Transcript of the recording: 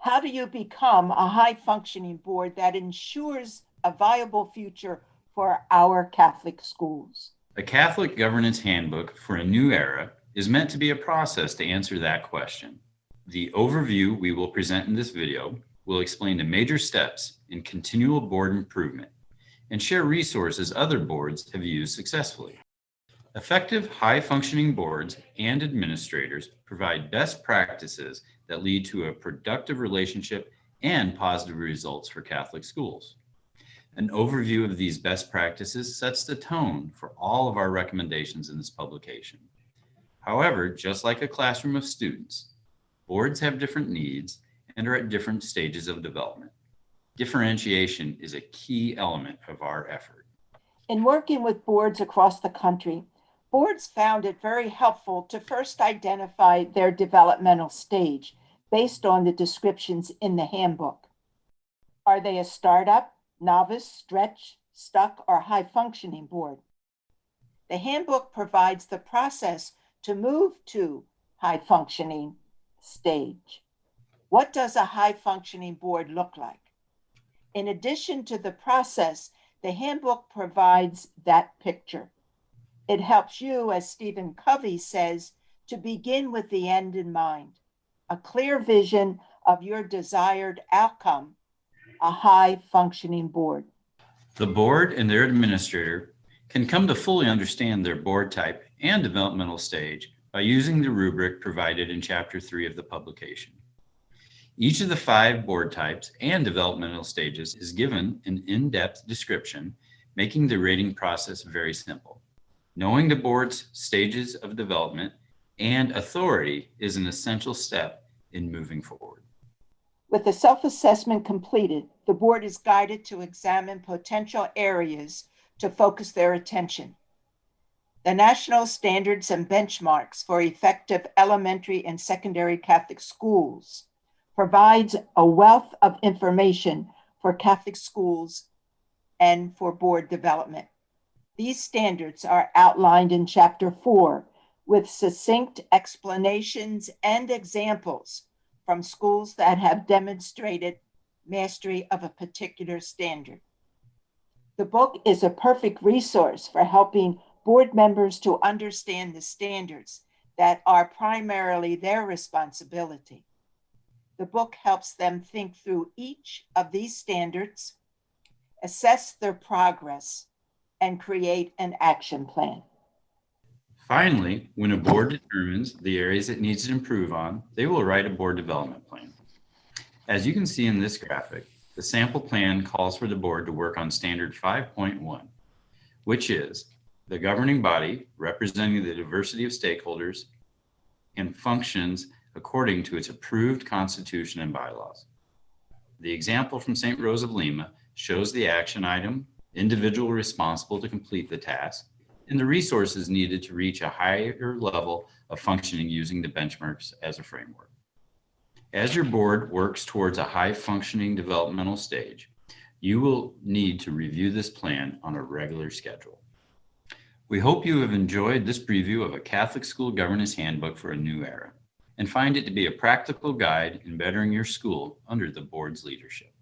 How do you become a high-functioning board that ensures a viable future for our Catholic schools? A Catholic Governance Handbook for a New Era is meant to be a process to answer that question. The overview we will present in this video will explain the major steps in continual board improvement and share resources other boards have used successfully. Effective high-functioning boards and administrators provide best practices that lead to a productive relationship and positive results for Catholic schools. An overview of these best practices sets the tone for all of our recommendations in this publication. However, just like a classroom of students, boards have different needs and are at different stages of development. Differentiation is a key element of our effort. In working with boards across the country, boards found it very helpful to first identify their developmental stage based on the descriptions in the handbook. Are they a startup, novice, stretch, stuck, or high-functioning board? The handbook provides the process to move to high-functioning stage. What does a high-functioning board look like? In addition to the process, the handbook provides that picture. It helps you, as Stephen Covey says, to begin with the end in mind, a clear vision of your desired outcome, a high-functioning board. The board and their administrator can come to fully understand their board type and developmental stage by using the rubric provided in Chapter 3 of the publication. Each of the 5 board types and developmental stages is given an in-depth description, making the rating process very simple. Knowing the board's stages of development and authority is an essential step in moving forward. With the self-assessment completed, the board is guided to examine potential areas to focus their attention. The National Standards and Benchmarks for Effective Elementary and Secondary Catholic Schools provides a wealth of information for Catholic schools and for board development. These standards are outlined in Chapter 4 with succinct explanations and examples from schools that have demonstrated mastery of a particular standard. The book is a perfect resource for helping board members to understand the standards that are primarily their responsibility. The book helps them think through each of these standards, assess their progress, and create an action plan. Finally, when a board determines the areas it needs to improve on, they will write a board development plan. As you can see in this graphic, the sample plan calls for the board to work on Standard 5.1, which is the governing body representing the diversity of stakeholders and functions according to its approved constitution and bylaws. The example from St. Rose of Lima shows the action item, individual responsible to complete the task, and the resources needed to reach a higher level of functioning using the benchmarks as a framework. As your board works towards a high-functioning developmental stage, you will need to review this plan on a regular schedule. We hope you have enjoyed this preview of a Catholic School Governance Handbook for a New Era and find it to be a practical guide in bettering your school under the board's leadership.